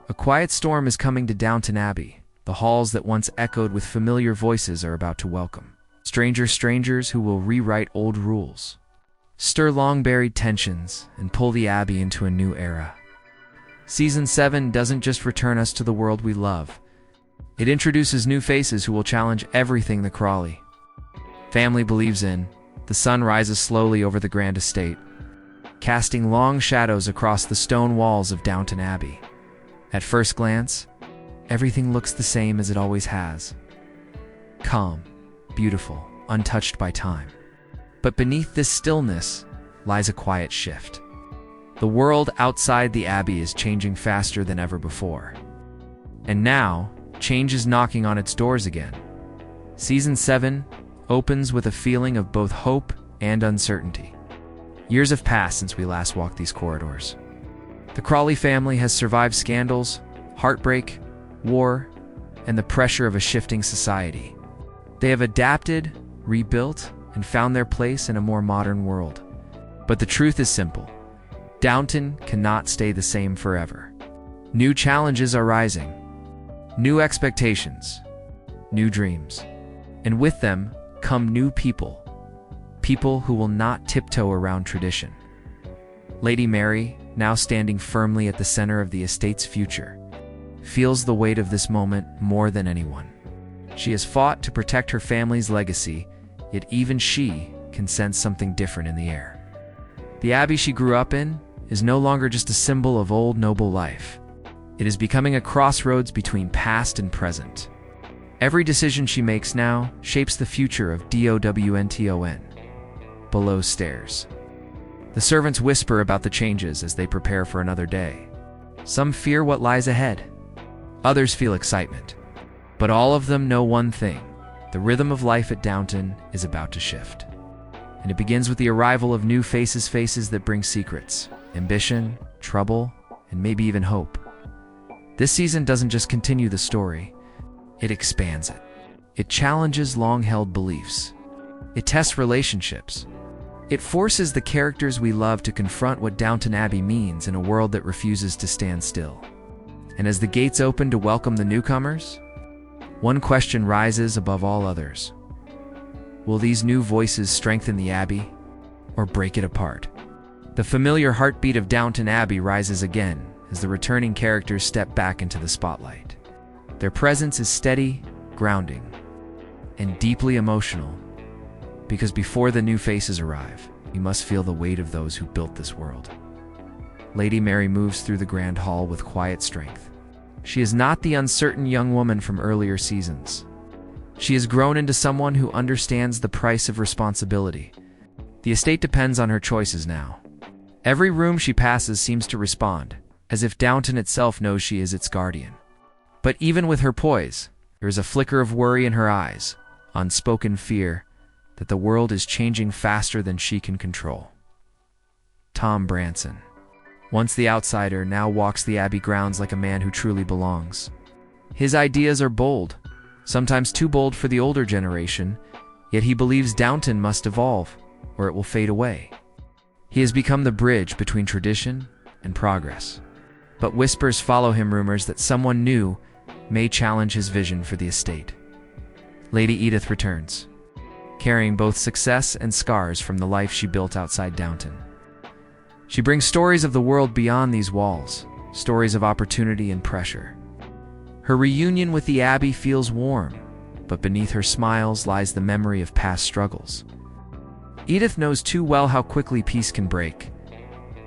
A quiet storm is coming to Downton Abbey. The halls that once echoed with familiar voices are about to welcome strangers who will rewrite old rules, stir long-buried tensions, and pull the Abbey into a new era. Season 7 doesn't just return us to the world we love. It introduces new faces who will challenge everything the Crawley family believes in. The sun rises slowly over the grand estate, casting long shadows across the stone walls of Downton Abbey. At first glance, everything looks the same as it always has. Calm, beautiful, untouched by time. But beneath this stillness lies a quiet shift. The world outside the Abbey is changing faster than ever before. And now, change is knocking on its doors again. Season 7 opens with a feeling of both hope and uncertainty. Years have passed since we last walked these corridors. The Crawley family has survived scandals, heartbreak, war, and the pressure of a shifting society. They have adapted, rebuilt, and found their place in a more modern world. But the truth is simple. Downton cannot stay the same forever. New challenges are rising, new expectations, new dreams. And with them come new people who will not tiptoe around tradition. Lady Mary, now standing firmly at the center of the estate's future, feels the weight of this moment more than anyone. She has fought to protect her family's legacy, yet even she can sense something different in the air. The Abbey she grew up in is no longer just a symbol of old noble life. It is becoming a crossroads between past and present. Every decision she makes now shapes the future of Downton. Below stairs, the servants whisper about the changes as they prepare for another day. Some fear what lies ahead. Others feel excitement. But all of them know one thing: the rhythm of life at Downton is about to shift. And it begins with the arrival of new faces that bring secrets, ambition, trouble, and maybe even hope. This season doesn't just continue the story, it expands it. It challenges long-held beliefs. It tests relationships. It forces the characters we love to confront what Downton Abbey means in a world that refuses to stand still. And as the gates open to welcome the newcomers, one question rises above all others. Will these new voices strengthen the Abbey or break it apart? The familiar heartbeat of Downton Abbey rises again as the returning characters step back into the spotlight. Their presence is steady, grounding, and deeply emotional, because before the new faces arrive, we must feel the weight of those who built this world. Lady Mary moves through the grand hall with quiet strength. She is not the uncertain young woman from earlier seasons. She has grown into someone who understands the price of responsibility. The estate depends on her choices now. Every room she passes seems to respond, as if Downton itself knows she is its guardian. But even with her poise, there is a flicker of worry in her eyes, unspoken fear that the world is changing faster than she can control. Tom Branson, once the outsider, now walks the Abbey grounds like a man who truly belongs. His ideas are bold, sometimes too bold for the older generation, yet he believes Downton must evolve, or it will fade away. He has become the bridge between tradition and progress. But whispers follow him, rumors that someone new may challenge his vision for the estate. Lady Edith returns, carrying both success and scars from the life she built outside Downton. She brings stories of the world beyond these walls, stories of opportunity and pressure. Her reunion with the Abbey feels warm, but beneath her smiles lies the memory of past struggles. Edith knows too well how quickly peace can break.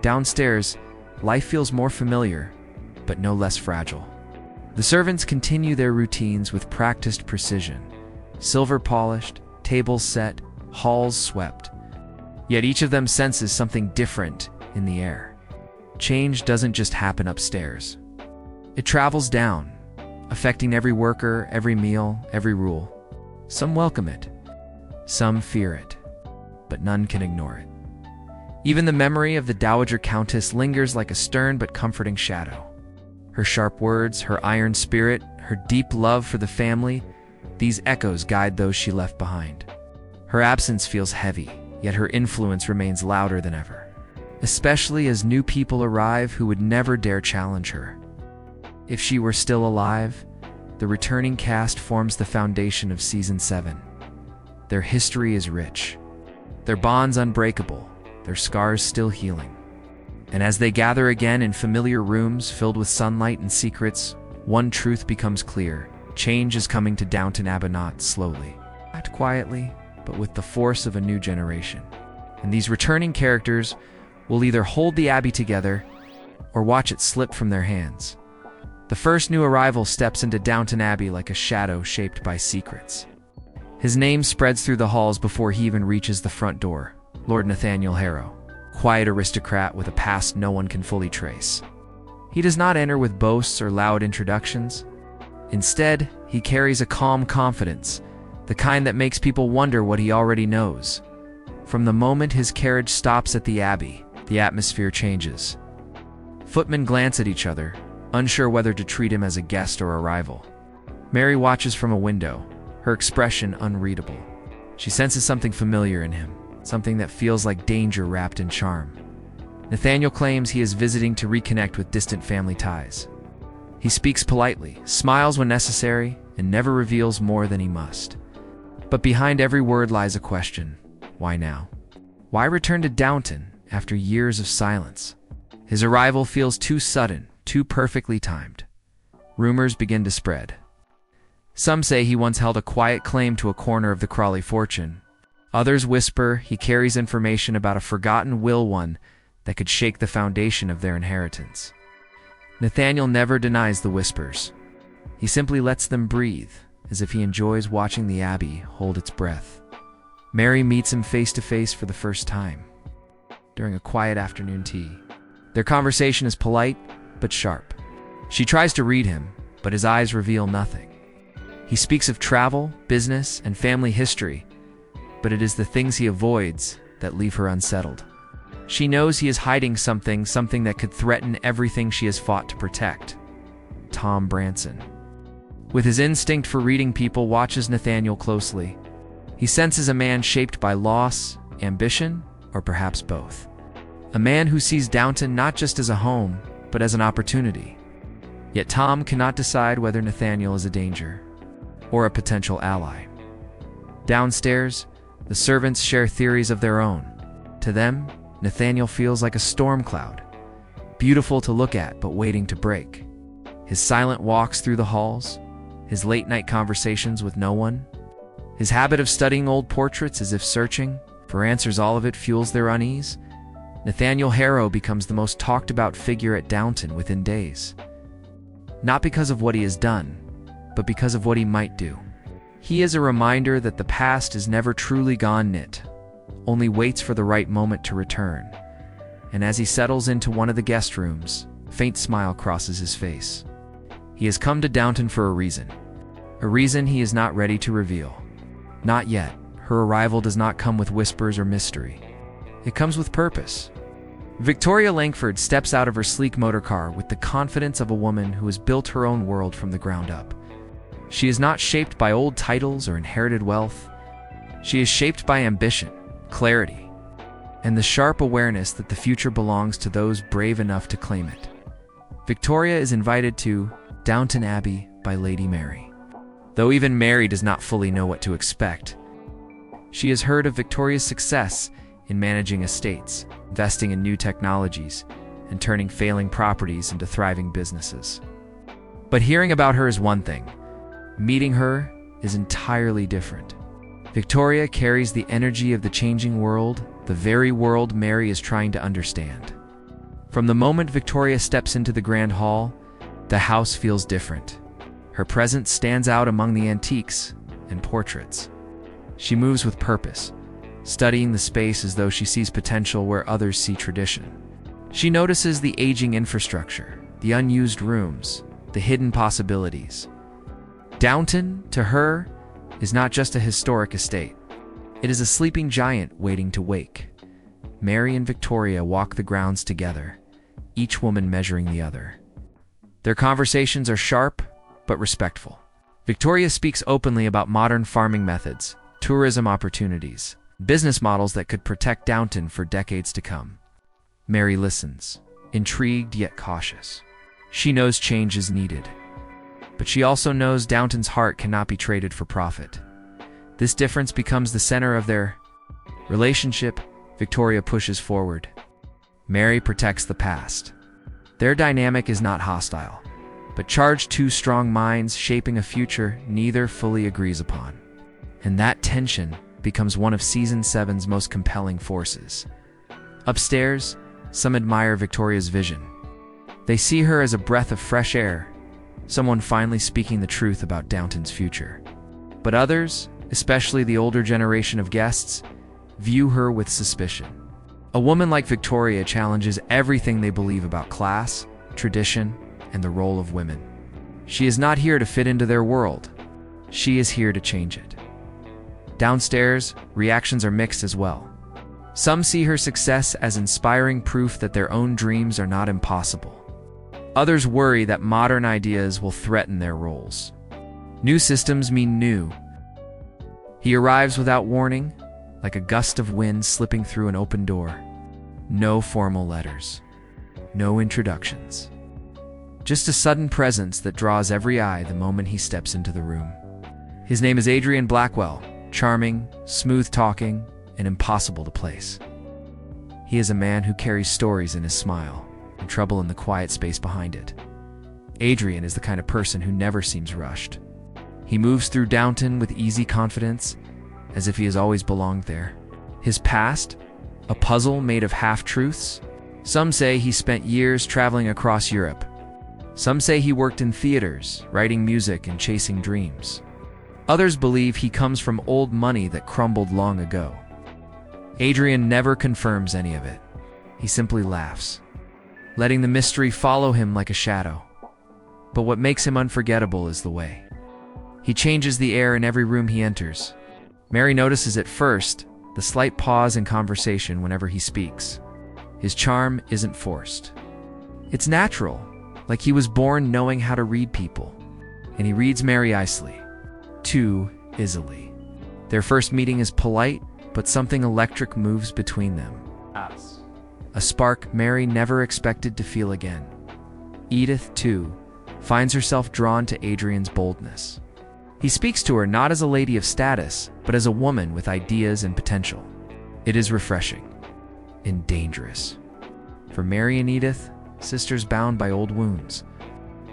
Downstairs, life feels more familiar, but no less fragile. The servants continue their routines with practiced precision. Silver polished, tables set, halls swept. Yet each of them senses something different in the air. Change doesn't just happen upstairs. It travels down, affecting every worker, every meal, every rule. Some welcome it, some fear it, but none can ignore it. Even the memory of the Dowager Countess lingers like a stern but comforting shadow. Her sharp words, her iron spirit, her deep love for the family, these echoes guide those she left behind. Her absence feels heavy, yet her influence remains louder than ever, especially as new people arrive who would never dare challenge her. If She Were Still Alive, the returning cast forms the foundation of Season 7. Their history is rich, their bonds unbreakable, their scars still healing. And as they gather again in familiar rooms filled with sunlight and secrets, one truth becomes clear. Change is coming to Downton Abbey, not slowly, not quietly, but with the force of a new generation. And these returning characters will either hold the Abbey together or watch it slip from their hands. The first new arrival steps into Downton Abbey like a shadow shaped by secrets. His name spreads through the halls before he even reaches the front door. Lord Nathaniel Harrow, quiet aristocrat with a past no one can fully trace. He does not enter with boasts or loud introductions. Instead, he carries a calm confidence, the kind that makes people wonder what he already knows. From the moment his carriage stops at the Abbey, the atmosphere changes. Footmen glance at each other, unsure whether to treat him as a guest or a rival. Mary watches from a window, her expression unreadable. She senses something familiar in him, something that feels like danger wrapped in charm. Nathaniel claims he is visiting to reconnect with distant family ties. He speaks politely, smiles when necessary, and never reveals more than he must. But behind every word lies a question. Why now? Why return to Downton after years of silence? His arrival feels too sudden, too perfectly timed. Rumors begin to spread. Some say he once held a quiet claim to a corner of the Crawley fortune. Others whisper he carries information about a forgotten will, one that could shake the foundation of their inheritance. Nathaniel never denies the whispers. He simply lets them breathe, as if he enjoys watching the Abbey hold its breath. Mary meets him face to face for the first time, during a quiet afternoon tea. Their conversation is polite, but sharp. She tries to read him, but his eyes reveal nothing. He speaks of travel, business, and family history, but it is the things he avoids that leave her unsettled. She knows he is hiding something that could threaten everything she has fought to protect. Tom Branson, with his instinct for reading people, watches Nathaniel closely. He senses a man shaped by loss, ambition, or perhaps both. A man who sees Downton not just as a home, but as an opportunity. Yet Tom cannot decide whether Nathaniel is a danger or a potential ally. Downstairs, the servants share theories of their own. To them, Nathaniel feels like a storm cloud, beautiful to look at but waiting to break. His silent walks through the halls, his late-night conversations with no one, his habit of studying old portraits as if searching for answers, all of it fuels their unease. Nathaniel Harrow becomes the most talked-about figure at Downton within days. Not because of what he has done, but because of what he might do. He is a reminder that the past is never truly gone, it only waits for the right moment to return. And as he settles into one of the guest rooms, a faint smile crosses his face. He has come to Downton for a reason he is not ready to reveal. Not yet. Her arrival does not come with whispers or mystery. It comes with purpose. Victoria Langford steps out of her sleek motorcar with the confidence of a woman who has built her own world from the ground up. She is not shaped by old titles or inherited wealth. She is shaped by ambition, clarity, and the sharp awareness that the future belongs to those brave enough to claim it. Victoria is invited to Downton Abbey by Lady Mary. Though even Mary does not fully know what to expect, she has heard of Victoria's success in managing estates, investing in new technologies, and turning failing properties into thriving businesses. But hearing about her is one thing. Meeting her is entirely different. Victoria carries the energy of the changing world, the very world Mary is trying to understand. From the moment Victoria steps into the grand hall, the house feels different. Her presence stands out among the antiques and portraits. She moves with purpose, studying the space as though she sees potential where others see tradition. She notices the aging infrastructure, the unused rooms, the hidden possibilities. Downton, to her, is not just a historic estate. It is a sleeping giant waiting to wake. Mary and Victoria walk the grounds together, each woman measuring the other. Their conversations are sharp, but respectful. Victoria speaks openly about modern farming methods, tourism opportunities, business models that could protect Downton for decades to come. Mary listens, intrigued yet cautious. She knows change is needed. But she also knows Downton's heart cannot be traded for profit. This difference becomes the center of their relationship. Victoria pushes forward. Mary protects the past. Their dynamic is not hostile, but charged two strong minds shaping a future neither fully agrees upon. And that tension becomes one of Season 7's most compelling forces. Upstairs, some admire Victoria's vision. They see her as a breath of fresh air, someone finally speaking the truth about Downton's future. But others, especially the older generation of guests, view her with suspicion. A woman like Victoria challenges everything they believe about class, tradition, and the role of women. She is not here to fit into their world. She is here to change it. Downstairs, reactions are mixed as well. Some see her success as inspiring proof that their own dreams are not impossible. Others worry that modern ideas will threaten their roles. New systems mean new. He arrives without warning, like a gust of wind slipping through an open door. No formal letters. No introductions. Just a sudden presence that draws every eye the moment he steps into the room. His name is Adrian Blackwell, charming, smooth-talking, and impossible to place. He is a man who carries stories in his smile, and trouble in the quiet space behind it. Adrian is the kind of person who never seems rushed. He moves through Downton with easy confidence, as if he has always belonged there. His past? A puzzle made of half-truths? Some say he spent years traveling across Europe. Some say he worked in theaters, writing music and chasing dreams. Others believe he comes from old money that crumbled long ago. Adrian never confirms any of it. He simply laughs, letting the mystery follow him like a shadow. But what makes him unforgettable is the way he changes the air in every room he enters. Mary notices at first the slight pause in conversation whenever he speaks. His charm isn't forced. It's natural, like he was born knowing how to read people. And he reads Mary too easily. Their first meeting is polite, but something electric moves between them. A spark Mary never expected to feel again. Edith, too, finds herself drawn to Adrian's boldness. He speaks to her not as a lady of status, but as a woman with ideas and potential. It is refreshing and dangerous. For Mary and Edith, sisters bound by old wounds,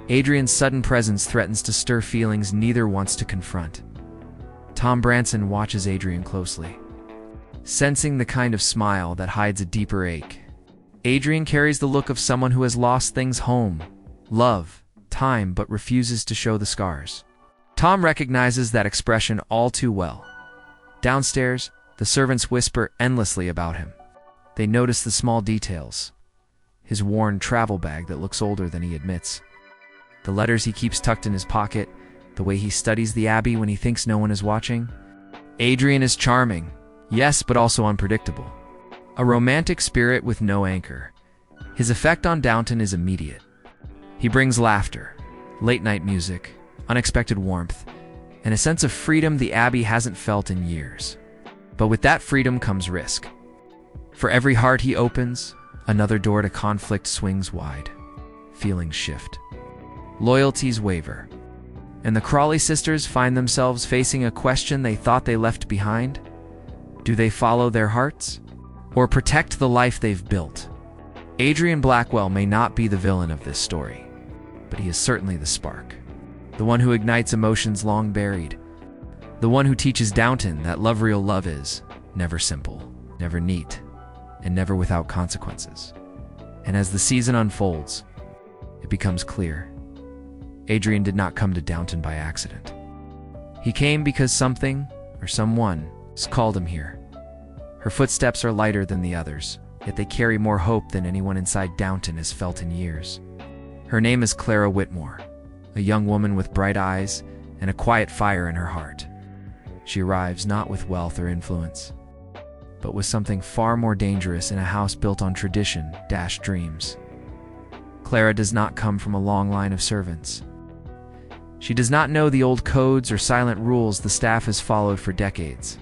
Adrian's sudden presence threatens to stir feelings neither wants to confront. Tom Branson watches Adrian closely, sensing the kind of smile that hides a deeper ache. Adrian carries the look of someone who has lost things: home, love, time, but refuses to show the scars. Tom recognizes that expression all too well. Downstairs, the servants whisper endlessly about him. They notice the small details. His worn travel bag that looks older than he admits. The letters he keeps tucked in his pocket. The way he studies the Abbey when he thinks no one is watching. Adrian is charming, yes, but also unpredictable. A romantic spirit with no anchor. His effect on Downton is immediate. He brings laughter, late-night music, unexpected warmth, and a sense of freedom the Abbey hasn't felt in years. But with that freedom comes risk. For every heart he opens, another door to conflict swings wide. Feelings shift. Loyalties waver. And the Crawley sisters find themselves facing a question they thought they left behind. Do they follow their hearts? Or protect the life they've built? Adrian Blackwell may not be the villain of this story, but he is certainly the spark. The one who ignites emotions long buried. The one who teaches Downton that real love is never simple, never neat, and never without consequences. And as the season unfolds, it becomes clear. Adrian did not come to Downton by accident. He came because something, or someone, called him here. Her footsteps are lighter than the others, yet they carry more hope than anyone inside Downton has felt in years. Her name is Clara Whitmore, a young woman with bright eyes and a quiet fire in her heart. She arrives not with wealth or influence, but with something far more dangerous in a house built on tradition-dreams. Clara does not come from a long line of servants. She does not know the old codes or silent rules the staff has followed for decades.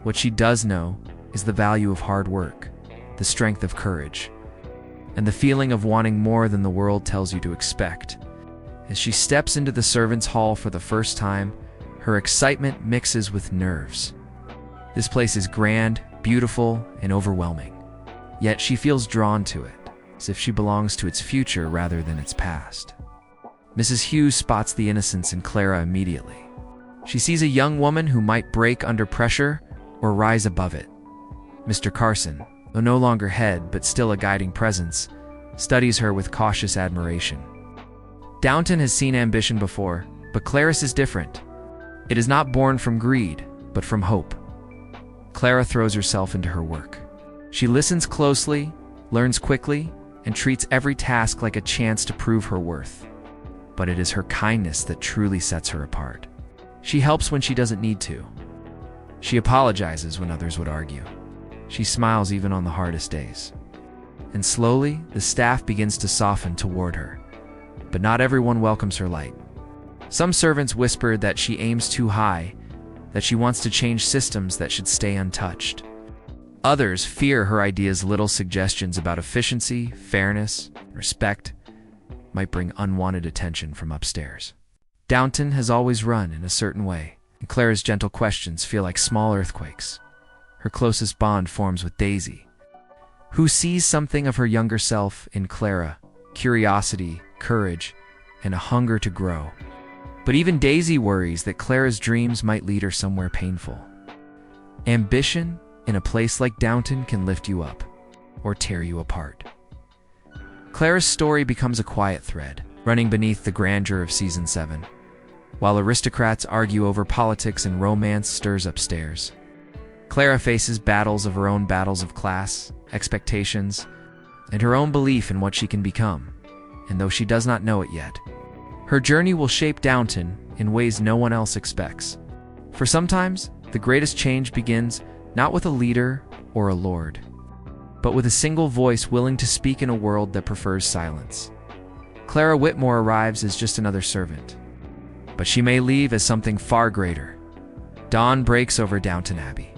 What she does know is the value of hard work, the strength of courage, and the feeling of wanting more than the world tells you to expect. As she steps into the servants' hall for the first time, her excitement mixes with nerves. This place is grand, beautiful, and overwhelming. Yet she feels drawn to it, as if she belongs to its future rather than its past. Mrs. Hughes spots the innocence in Clara immediately. She sees a young woman who might break under pressure or rise above it. Mr. Carson, though no longer head but still a guiding presence, studies her with cautious admiration. Downton has seen ambition before, but Clarice is different. It is not born from greed, but from hope. Clara throws herself into her work. She listens closely, learns quickly, and treats every task like a chance to prove her worth. But it is her kindness that truly sets her apart. She helps when she doesn't need to. She apologizes when others would argue. She smiles even on the hardest days. And slowly, the staff begins to soften toward her. But not everyone welcomes her light. Some servants whisper that she aims too high, that she wants to change systems that should stay untouched. Others fear her ideas' little suggestions about efficiency, fairness, respect might bring unwanted attention from upstairs. Downton has always run in a certain way, and Clara's gentle questions feel like small earthquakes. Her closest bond forms with Daisy, who sees something of her younger self in Clara: curiosity, courage, and a hunger to grow. But even Daisy worries that Clara's dreams might lead her somewhere painful. Ambition in a place like Downton can lift you up or tear you apart. Clara's story becomes a quiet thread, running beneath the grandeur of Season 7. While aristocrats argue over politics and romance stirs upstairs, Clara faces battles of her own, battles of class, expectations, and her own belief in what she can become. And though she does not know it yet, her journey will shape Downton in ways no one else expects. For sometimes, the greatest change begins not with a leader or a lord, but with a single voice willing to speak in a world that prefers silence. Clara Whitmore arrives as just another servant, but she may leave as something far greater. Dawn breaks over Downton Abbey,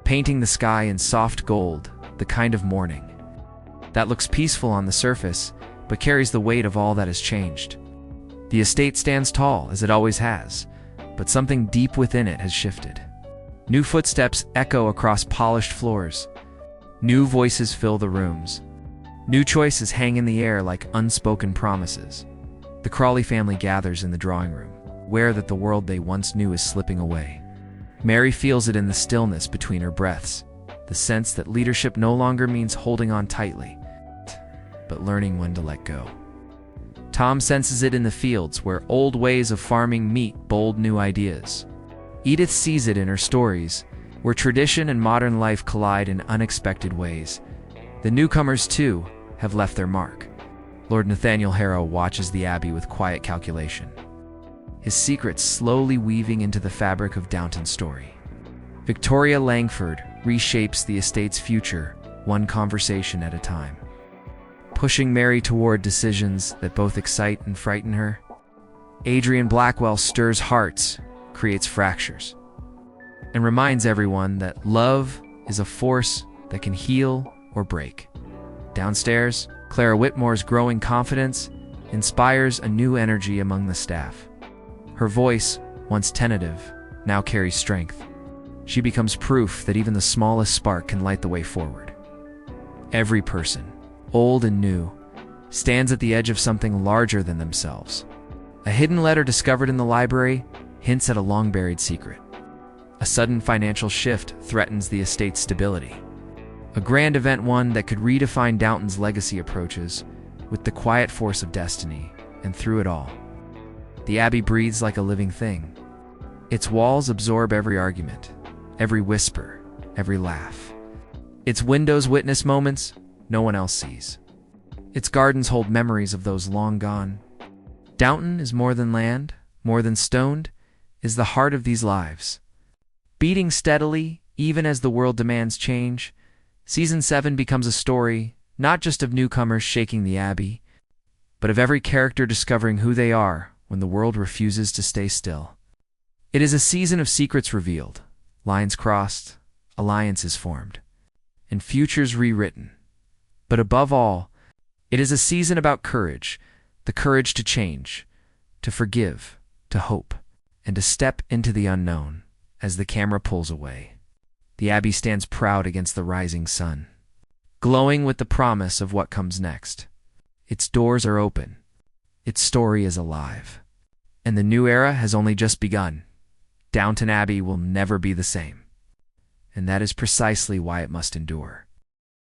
painting the sky in soft gold, the kind of morning that looks peaceful on the surface, but carries the weight of all that has changed. The estate stands tall, as it always has, but something deep within it has shifted. New footsteps echo across polished floors. New voices fill the rooms. New choices hang in the air like unspoken promises. The Crawley family gathers in the drawing room, aware that the world they once knew is slipping away. Mary feels it in the stillness between her breaths, the sense that leadership no longer means holding on tightly, but learning when to let go. Tom senses it in the fields where old ways of farming meet bold new ideas. Edith sees it in her stories, where tradition and modern life collide in unexpected ways. The newcomers, too, have left their mark. Lord Nathaniel Harrow watches the Abbey with quiet calculation, his secrets slowly weaving into the fabric of Downton's story. Victoria Langford reshapes the estate's future, one conversation at a time, pushing Mary toward decisions that both excite and frighten her. Adrian Blackwell stirs hearts, creates fractures, and reminds everyone that love is a force that can heal or break. Downstairs, Clara Whitmore's growing confidence inspires a new energy among the staff. Her voice, once tentative, now carries strength. She becomes proof that even the smallest spark can light the way forward. Every person, old and new, stands at the edge of something larger than themselves. A hidden letter discovered in the library hints at a long-buried secret. A sudden financial shift threatens the estate's stability. A grand event, one that could redefine Downton's legacy, approaches with the quiet force of destiny, and through it all, the Abbey breathes like a living thing. Its walls absorb every argument, every whisper, every laugh. Its windows witness moments no one else sees. Its gardens hold memories of those long gone. Downton is more than land, more than stone, is the heart of these lives. Beating steadily, even as the world demands change, Season 7 becomes a story not just of newcomers shaking the Abbey, but of every character discovering who they are when the world refuses to stay still. It is a season of secrets revealed, lines crossed, alliances formed, and futures rewritten. But above all, It is a season about courage, the courage to change, to forgive, to hope, and to step into the unknown. As the camera pulls away, the Abbey stands proud against the rising sun, glowing with the promise of what comes next. Its doors are open, its story is alive, and the new era has only just begun. Downton Abbey will never be the same, and that is precisely why it must endure.